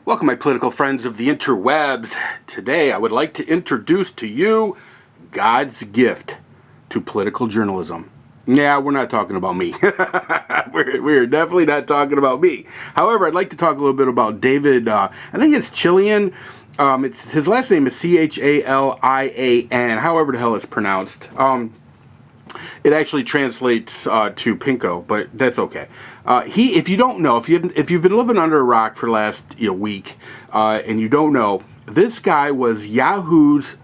Welcome, my political friends of the interwebs. Today, I would like to introduce to you God's gift to political journalism. Yeah, we're not talking about me. we're definitely not talking about me. However, I'd like to talk a little bit about David, I think it's Chalian. His last name is Chalian, however the hell it's pronounced. It actually translates to Pinko, but that's okay. If you don't know, if you've been living under a rock for the last week, and you don't know, this guy was Yahoo's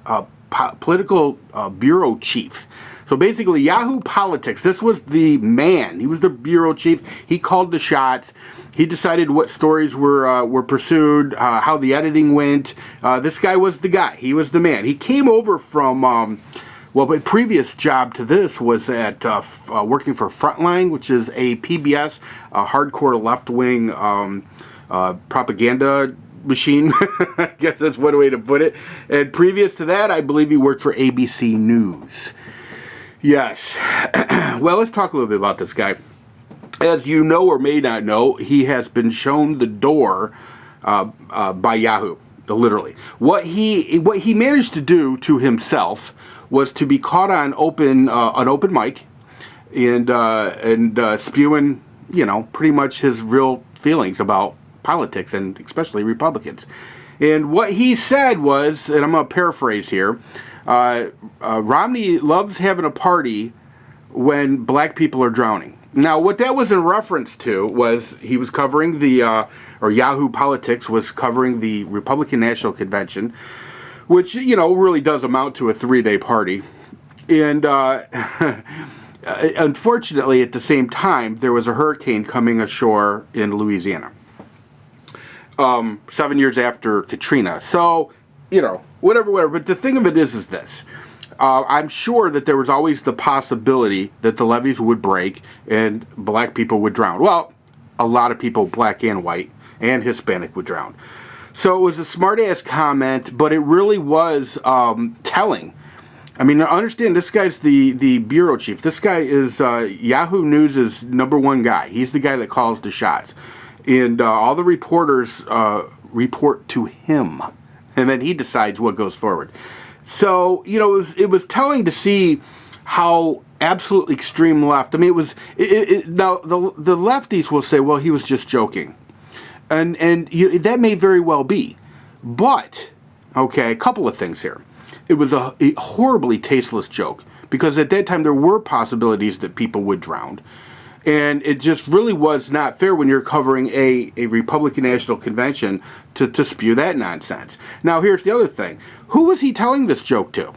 political bureau chief. So basically, Yahoo Politics. This was the man. He was the bureau chief. He called the shots. He decided what stories were pursued, how the editing went. This guy was the guy. He was the man. He came over from. Well, my previous job to this was at working for Frontline, which is a PBS, hardcore left-wing propaganda machine. I guess that's one way to put it. And previous to that, I believe he worked for ABC News. Yes. Well, let's talk a little bit about this guy. As you know or may not know, he has been shown the door by Yahoo, literally. What he managed to do to himself was to be caught on an open mic and spewing, pretty much his real feelings about politics and especially Republicans. And what he said was, and I'm going to paraphrase here, Romney loves having a party when black people are drowning. Now, what that was in reference to was he was covering or Yahoo Politics was covering the Republican National Convention, which, really does amount to a 3-day party. And unfortunately, at the same time, there was a hurricane coming ashore in Louisiana 7 years after Katrina. So, whatever. But the thing of it is this. I'm sure that there was always the possibility that the levees would break and black people would drown. Well, a lot of people, black and white and Hispanic, would drown. So it was a smart-ass comment, but it really was telling. I mean, understand, this guy's the bureau chief. This guy is Yahoo News' #1 guy. He's the guy that calls the shots. And all the reporters report to him. And then he decides what goes forward. So, it was telling to see how absolutely extreme left. I mean, now, the lefties will say, well, he was just joking. And that may very well be. But, okay, a couple of things here. It was a horribly tasteless joke, because at that time there were possibilities that people would drown. And it just really was not fair when you're covering a Republican National Convention to spew that nonsense. Now, here's the other thing. Who was he telling this joke to?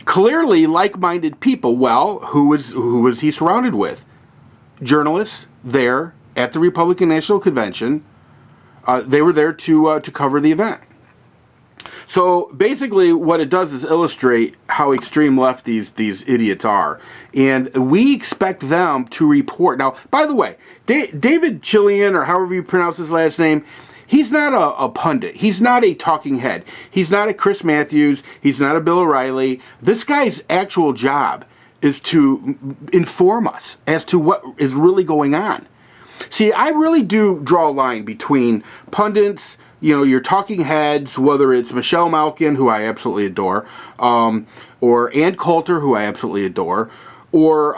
Clearly like-minded people. Well, who was he surrounded with? Journalists there at the Republican National Convention. They were there to cover the event. So basically what it does is illustrate how extreme left these idiots are. And we expect them to report. Now, by the way, David Chalian, or however you pronounce his last name, he's not a pundit. He's not a talking head. He's not a Chris Matthews. He's not a Bill O'Reilly. This guy's actual job is to inform us as to what is really going on. See, I really do draw a line between pundits, your talking heads, whether it's Michelle Malkin, who I absolutely adore, or Ann Coulter, who I absolutely adore, or,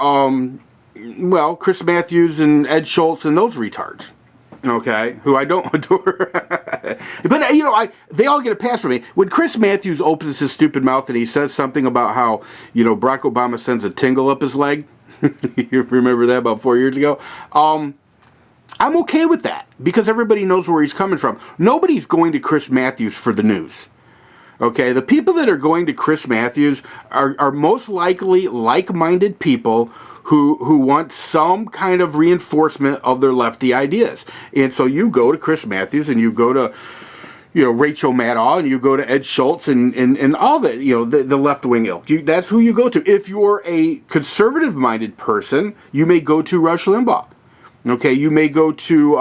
Chris Matthews and Ed Schultz and those retards, okay, who I don't adore. But, they all get a pass from me. When Chris Matthews opens his stupid mouth and he says something about how, Barack Obama sends a tingle up his leg, you remember that about 4 years ago? I'm okay with that, because everybody knows where he's coming from. Nobody's going to Chris Matthews for the news. Okay, the people that are going to Chris Matthews are most likely like-minded people who want some kind of reinforcement of their lefty ideas. And so you go to Chris Matthews and you go to Rachel Maddow, and you go to Ed Schultz and all the left-wing ilk. That's who you go to. If you're a conservative-minded person, you may go to Rush Limbaugh. Okay, you may go to,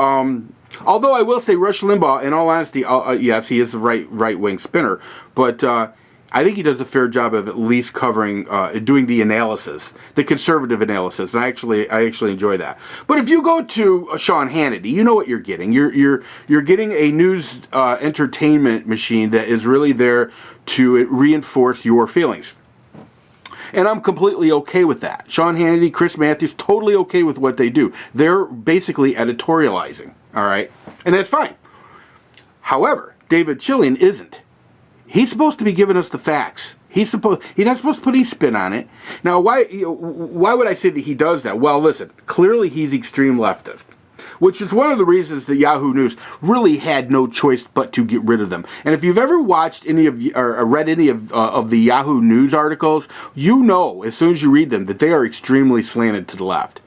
although I will say Rush Limbaugh, in all honesty, yes, he is a right-wing spinner, but I think he does a fair job of at least covering, doing the analysis, the conservative analysis, and I actually enjoy that. But if you go to Sean Hannity, you know what you're getting. You're getting a news entertainment machine that is really there to reinforce your feelings. And I'm completely okay with that. Sean Hannity, Chris Matthews, totally okay with what they do. They're basically editorializing, all right? And that's fine. However, David Chalian isn't. He's supposed to be giving us the facts. He's not supposed to put any spin on it. Now, why would I say that he does that? Well, listen, clearly he's extreme leftist, which is one of the reasons that Yahoo News really had no choice but to get rid of them. And if you've ever watched any of or read any of the Yahoo News articles, you know as soon as you read them that they are extremely slanted to the left.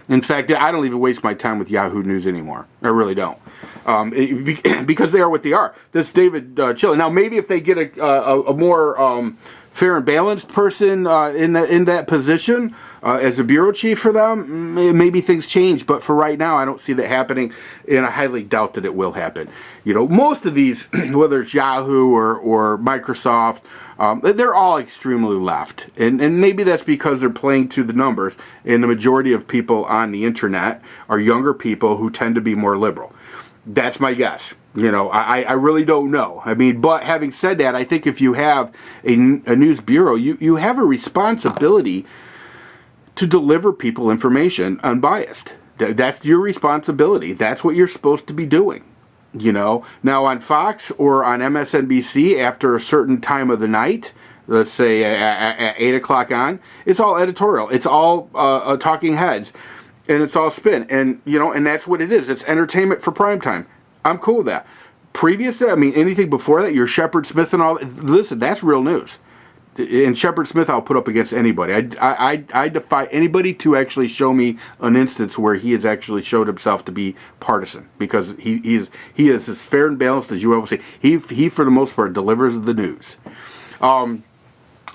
In fact, I don't even waste my time with Yahoo News anymore. I really don't. Because they are what they are. This David Chalian. Now, maybe if they get a more fair and balanced person in that position as a bureau chief for them, maybe things change. But for right now, I don't see that happening, and I highly doubt that it will happen. You know, most of these, whether it's Yahoo or Microsoft, they're all extremely left. And maybe that's because they're playing to the numbers, and the majority of people on the internet are younger people who tend to be more liberal. That's my guess. You know, I really don't know. I mean, but having said that, I think if you have a news bureau, you have a responsibility to deliver people information unbiased. That's your responsibility. That's what you're supposed to be doing. You know, now on Fox or on MSNBC after a certain time of the night, let's say at 8 o'clock on, it's all editorial. It's all talking heads. And it's all spin, and you know, and that's what it is. It's entertainment for prime time. I'm cool with that. Previous to that, I mean, anything before that, your Shepard Smith and all. Listen, that's real news. And Shepard Smith, I'll put up against anybody. I defy anybody to actually show me an instance where he has actually showed himself to be partisan, because he is as fair and balanced as you ever see. He for the most part delivers the news.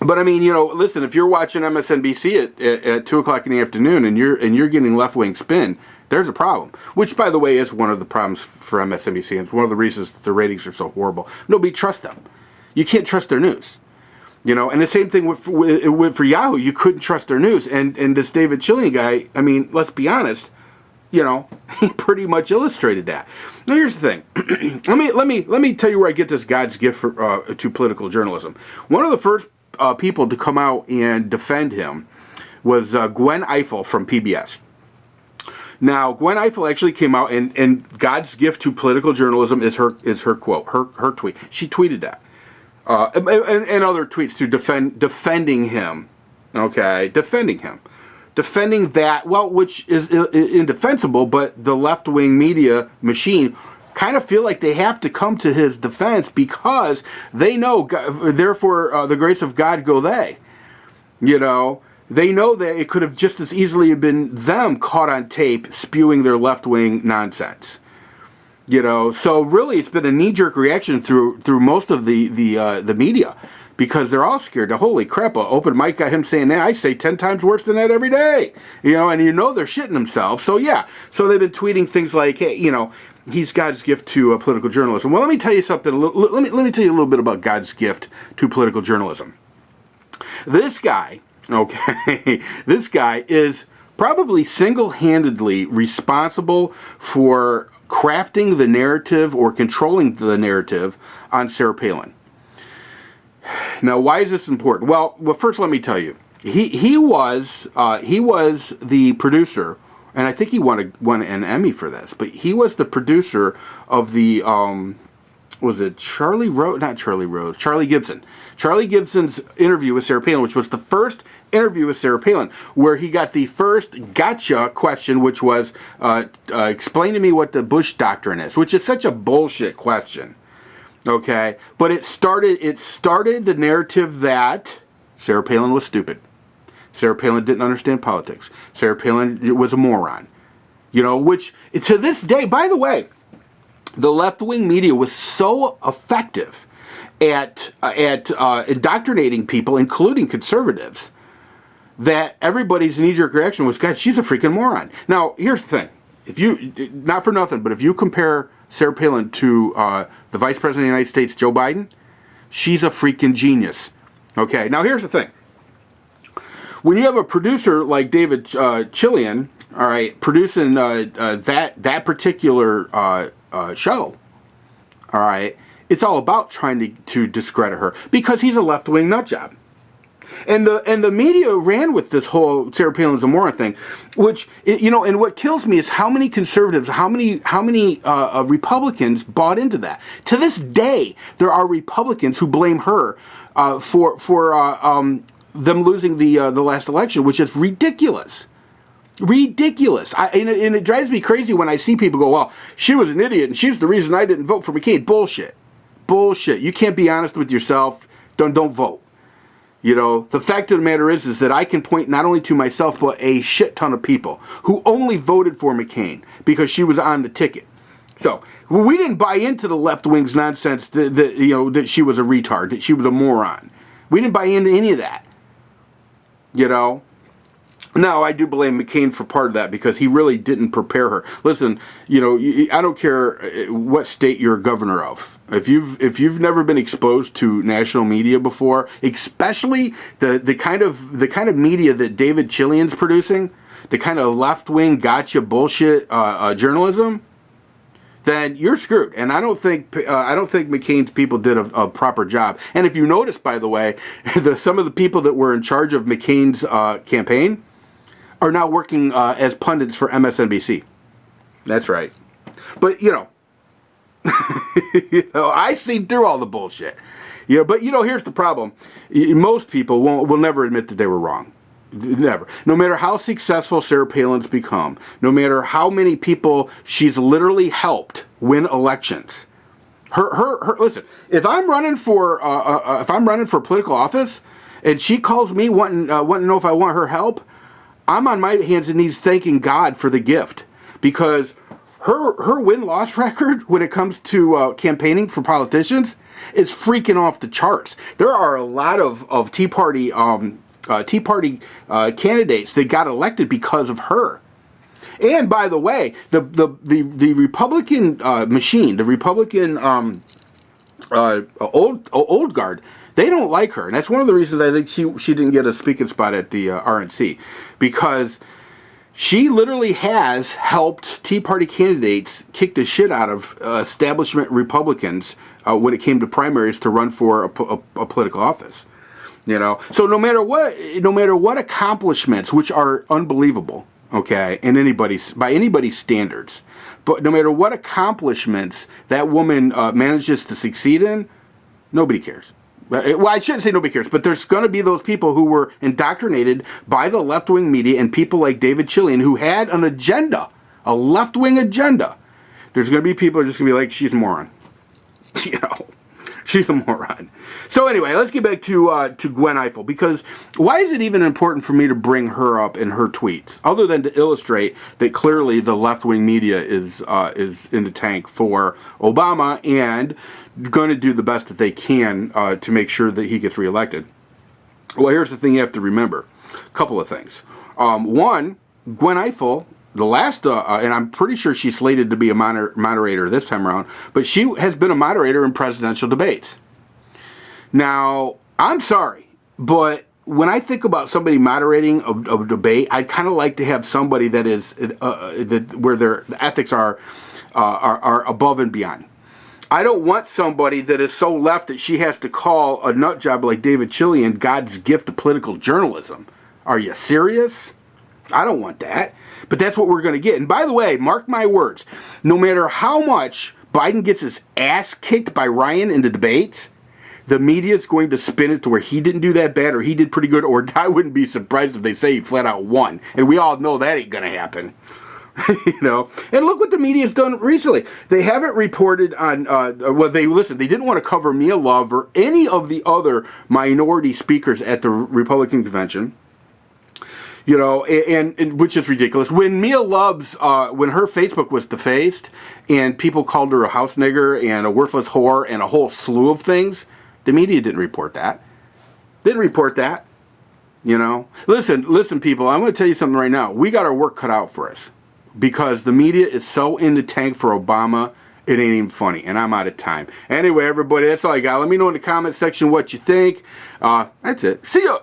But I mean, you know, listen, if you're watching MSNBC at 2 o'clock in the afternoon and you're getting left-wing spin, there's a problem. Which, by the way, is one of the problems for MSNBC, and it's one of the reasons that the ratings are so horrible. Nobody trusts them. You can't trust their news. You know, and the same thing for Yahoo. You couldn't trust their news. And this David Chalian guy, I mean, let's be honest, you know, he pretty much illustrated that. Now, here's the thing. let me tell you where I get this God's gift to political journalism. One of the first people to come out and defend him was GWEN IFILL from PBS. Now, GWEN IFILL actually came out, and God's gift to political journalism is her quote, her tweet. She tweeted that, and other tweets too, defending him. Okay, defending that, well, which is indefensible, but the left-wing media machine kind of feel like they have to come to his defense because they know, therefore, the grace of God go they. You know, they know that it could have just as easily been them caught on tape spewing their left-wing nonsense. You know, so really it's been a knee-jerk reaction through most of the media, because they're all scared. Holy crap, open mic got him saying that. I say 10 times worse than that every day. You know, and you know they're shitting themselves. So yeah, so they've been tweeting things like, hey, you know, he's God's gift to political journalism. Well, let me tell you something. Let me tell you a little bit about God's gift to political journalism. This guy, okay, this guy is probably single-handedly responsible for crafting the narrative or controlling the narrative on Sarah Palin. Now, why is this important? Well, first let me tell you, he was the producer, and I think he won an Emmy for this. But he was the producer of the was it Charlie Rose? Not Charlie Rose. Charlie Gibson. Charlie Gibson's interview with Sarah Palin, which was the first interview with Sarah Palin, where he got the first gotcha question, which was, explain to me what the Bush Doctrine is, which is such a bullshit question. Okay? But it started the narrative that Sarah Palin was stupid. Sarah Palin didn't understand politics. Sarah Palin was a moron. You know, which to this day, by the way, the left-wing media was so effective at indoctrinating people, including conservatives, that everybody's knee-jerk reaction was, God, she's a freaking moron. Now, here's the thing. If you, not for nothing, but if you compare Sarah Palin to the Vice President of the United States, Joe Biden, she's a freaking genius. Okay, now here's the thing. When you have a producer like David Chalian, all right, producing that particular show, all right, it's all about trying to discredit her because he's a left-wing nutjob. And the media ran with this whole Sarah Palin's a moron thing, which, you know, and what kills me is how many conservatives, how many Republicans bought into that. To this day, there are Republicans who blame her for them losing the last election, which is ridiculous. Ridiculous. And it drives me crazy when I see people go, well, she was an idiot and she's the reason I didn't vote for McCain. Bullshit. Bullshit. You can't be honest with yourself. Don't vote. You know, the fact of the matter is that I can point not only to myself, but a shit ton of people who only voted for McCain because she was on the ticket. So we didn't buy into the left wing's nonsense that she was a retard, that she was a moron. We didn't buy into any of that. You know. Now, I do blame McCain for part of that because he really didn't prepare her. Listen, you know, I don't care what state you're a governor of. If you've never been exposed to national media before, especially the kind of media that David Chalian's producing, the kind of left-wing gotcha bullshit journalism, then you're screwed. And I don't think McCain's people did a proper job. And if you notice, by the way, some of the people that were in charge of McCain's campaign are now working as pundits for MSNBC. That's right. But, you know, I seen through all the bullshit. You know, but, you know, here's the problem. Most people will never admit that they were wrong. Never. No matter how successful Sarah Palin's become, no matter how many people she's literally helped win elections. Her listen, if I'm running for political office and she calls me wanting to know if I want her help, I'm on my hands and knees thanking God for the gift, because her win-loss record when it comes to campaigning for politicians is freaking off the charts. There are a lot of Tea Party candidates that got elected because of her. And by the way, the Republican machine, the Republican old guard, they don't like her, and that's one of the reasons I think she didn't get a speaking spot at the RNC, because she literally has helped Tea Party candidates kick the shit out of establishment Republicans when it came to primaries to run for a political office. You know, so no matter what accomplishments, which are unbelievable, okay, by anybody's standards, but no matter what accomplishments that woman manages to succeed in, nobody cares. Well, I shouldn't say nobody cares, but there's going to be those people who were indoctrinated by the left-wing media and people like David Chalian who had an agenda, a left-wing agenda. There's going to be people who are just going to be like, she's a moron. You know, she's a moron. So anyway, let's get back to GWEN IFILL, because why is it even important for me to bring her up in her tweets, other than to illustrate that clearly the left-wing media is in the tank for Obama and going to do the best that they can to make sure that he gets reelected? Well, here's the thing you have to remember. A couple of things. One, GWEN IFILL, the last, and I'm pretty sure she's slated to be a moderator this time around, but she has been a moderator in presidential debates. Now, I'm sorry, but when I think about somebody moderating a debate, I'd kind of like to have somebody that is where the ethics are above and beyond. I don't want somebody that is so left that she has to call a nut job like David Chalian God's gift to political journalism. Are you serious? I don't want that. But that's what we're going to get. And by the way, mark my words, no matter how much Biden gets his ass kicked by Ryan in the debates, the media is going to spin it to where he didn't do that bad or he did pretty good, or I wouldn't be surprised if they say he flat out won. And we all know that ain't going to happen. You know, and look what the media's done recently. They haven't reported on, they didn't want to cover Mia Love or any of the other minority speakers at the Republican convention. You know, and which is ridiculous. When Mia Love's, when her Facebook was defaced and people called her a house nigger and a worthless whore and a whole slew of things, the media didn't report that. Didn't report that. You know, listen, people, I'm going to tell you something right now. We got our work cut out for us, because the media is so in the tank for Obama It ain't even funny, and I'm out of time. Anyway, everybody, that's all I got. Let me know in the comment section what you think. That's it. See ya!